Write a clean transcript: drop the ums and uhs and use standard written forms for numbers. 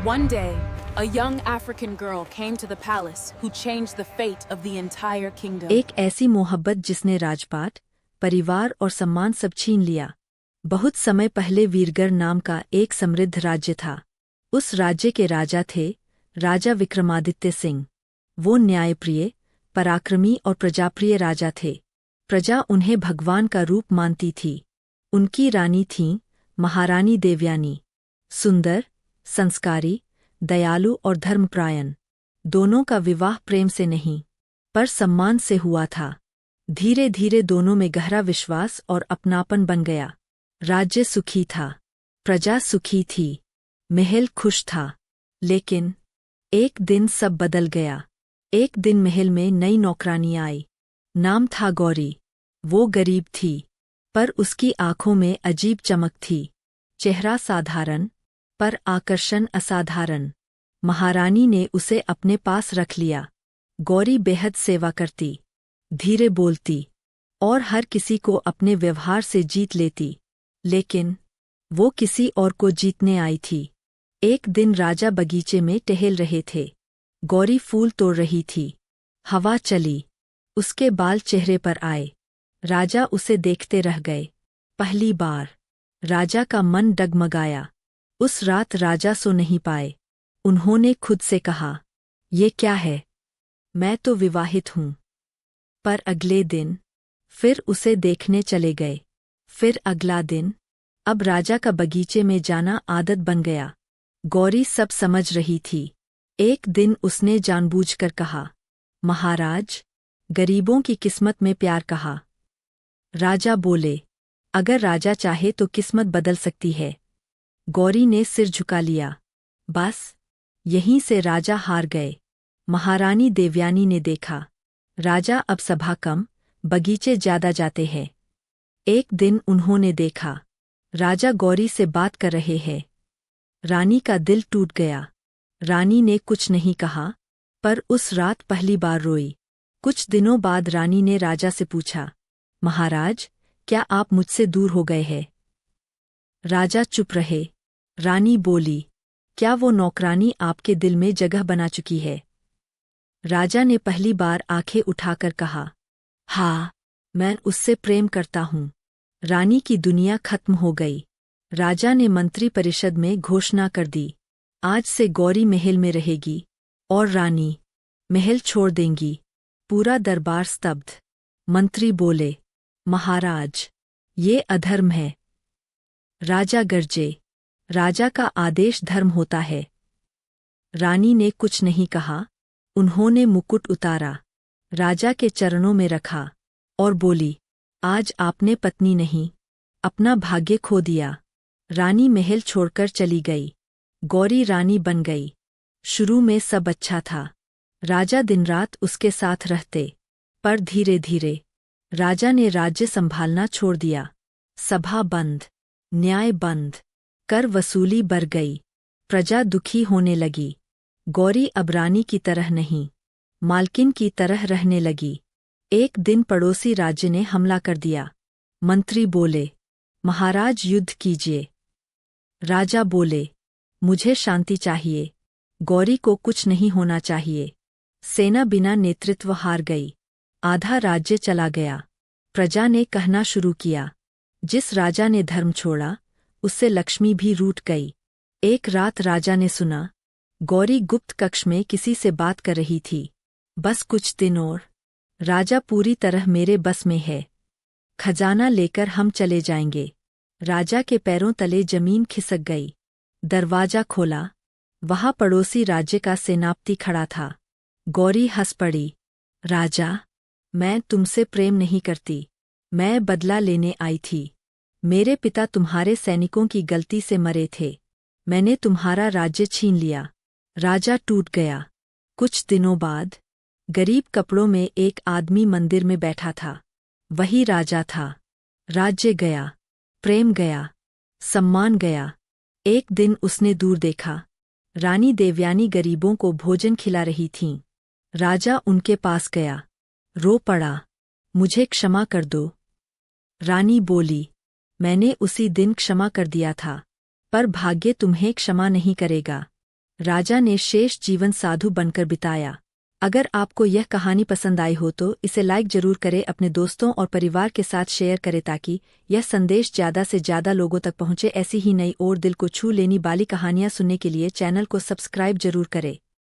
One day, a young African girl came to the palace who changed the fate of the entire kingdom. एक ऐसी मोहब्बत जिसने राजपाट, परिवार और सम्मान सब छीन लिया। बहुत समय पहले वीरगढ़ नाम का एक समृद्ध राज्य था। उस राज्य के राजा थे राजा विक्रमादित्य सिंह। वो न्यायप्रिय, पराक्रमी और प्रजाप्रिय राजा थे। प्रजा उन्हें भगवान का रूप मानती थी। उनकी रानी थीं महारानी देवयानी। सुंदर, संस्कारी, दयालु और धर्मपरायण। दोनों का विवाह प्रेम से नहीं, पर सम्मान से हुआ था। धीरे धीरे दोनों में गहरा विश्वास और अपनापन बन गया। राज्य सुखी था, प्रजा सुखी थी, महल खुश था। लेकिन एक दिन सब बदल गया। एक दिन महल में नई नौकरानी आई। नाम था गौरी। वो गरीब थी, पर उसकी आंखों में अजीब चमक थी। चेहरा साधारण, पर आकर्षण असाधारण। महारानी ने उसे अपने पास रख लिया। गौरी बेहद सेवा करती, धीरे बोलती और हर किसी को अपने व्यवहार से जीत लेती। लेकिन वो किसी और को जीतने आई थी। एक दिन राजा बगीचे में टहल रहे थे। गौरी फूल तोड़ रही थी। हवा चली, उसके बाल चेहरे पर आए। राजा उसे देखते रह गए। पहली बार राजा का मन डगमगाया। उस रात राजा सो नहीं पाए। उन्होंने खुद से कहा, ये क्या है? मैं तो विवाहित हूँ। पर अगले दिन फिर उसे देखने चले गए। फिर अगला दिन। अब राजा का बगीचे में जाना आदत बन गया। गौरी सब समझ रही थी। एक दिन उसने जानबूझकर कहा, महाराज, गरीबों की किस्मत में प्यार कहा। राजा बोले, अगर राजा चाहे तो किस्मत बदल सकती है। गौरी ने सिर झुका लिया। बस यहीं से राजा हार गए। महारानी देवयानी ने देखा, राजा अब सभा कम, बगीचे ज्यादा जाते हैं। एक दिन उन्होंने देखा, राजा गौरी से बात कर रहे हैं। रानी का दिल टूट गया। रानी ने कुछ नहीं कहा, पर उस रात पहली बार रोई। कुछ दिनों बाद रानी ने राजा से पूछा, महाराज, क्या आप मुझसे दूर हो गए हैं? राजा चुप रहे। रानी बोली, क्या वो नौकरानी आपके दिल में जगह बना चुकी है? राजा ने पहली बार आंखें उठाकर कहा, हाँ, मैं उससे प्रेम करता हूँ। रानी की दुनिया खत्म हो गई। राजा ने मंत्री परिषद में घोषणा कर दी, आज से गौरी महल में रहेगी और रानी महल छोड़ देंगी। पूरा दरबार स्तब्ध। मंत्री बोले, महाराज, ये अधर्म है। राजा गरजे, राजा का आदेश धर्म होता है। रानी ने कुछ नहीं कहा। उन्होंने मुकुट उतारा, राजा के चरणों में रखा और बोली, आज आपने पत्नी नहीं, अपना भाग्य खो दिया। रानी महल छोड़कर चली गई। गौरी रानी बन गई। शुरू में सब अच्छा था। राजा दिन रात उसके साथ रहते। पर धीरे धीरे राजा ने राज्य संभालना छोड़ दिया। सभा बंद, न्याय बंद, कर वसूली बढ़ गई। प्रजा दुखी होने लगी। गौरी अब रानी की तरह नहीं, मालकिन की तरह रहने लगी। एक दिन पड़ोसी राज्य ने हमला कर दिया। मंत्री बोले, महाराज, युद्ध कीजिए। राजा बोले, मुझे शांति चाहिए। गौरी को कुछ नहीं होना चाहिए। सेना बिना नेतृत्व हार गई। आधा राज्य चला गया। प्रजा ने कहना शुरू किया, जिस राजा ने धर्म छोड़ा, उससे लक्ष्मी भी रूठ गई। एक रात राजा ने सुना, गौरी गुप्त कक्ष में किसी से बात कर रही थी। बस कुछ दिन और, राजा पूरी तरह मेरे बस में है। खजाना लेकर हम चले जाएंगे। राजा के पैरों तले जमीन खिसक गई। दरवाजा खोला। वहां पड़ोसी राज्य का सेनापति खड़ा था। गौरी हंस पड़ी। राजा, मैं तुमसे प्रेम नहीं करती। मैं बदला लेने आई थी। मेरे पिता तुम्हारे सैनिकों की गलती से मरे थे। मैंने तुम्हारा राज्य छीन लिया। राजा टूट गया। कुछ दिनों बाद गरीब कपड़ों में एक आदमी मंदिर में बैठा था। वही राजा था। राज्य गया, प्रेम गया, सम्मान गया। एक दिन उसने दूर देखा, रानी देवयानी गरीबों को भोजन खिला रही थीं। राजा उनके पास गया, रो पड़ा, मुझे क्षमा कर दो। रानी बोली, मैंने उसी दिन क्षमा कर दिया था, पर भाग्य तुम्हें क्षमा नहीं करेगा। राजा ने शेष जीवन साधु बनकर बिताया। अगर आपको यह कहानी पसंद आई हो तो इसे लाइक जरूर करें, अपने दोस्तों और परिवार के साथ शेयर करें ताकि यह संदेश ज़्यादा से ज़्यादा लोगों तक पहुंचे। ऐसी ही नई और दिल को छू लेने वाली कहानियां सुनने के लिए चैनल को सब्सक्राइब जरूर करें।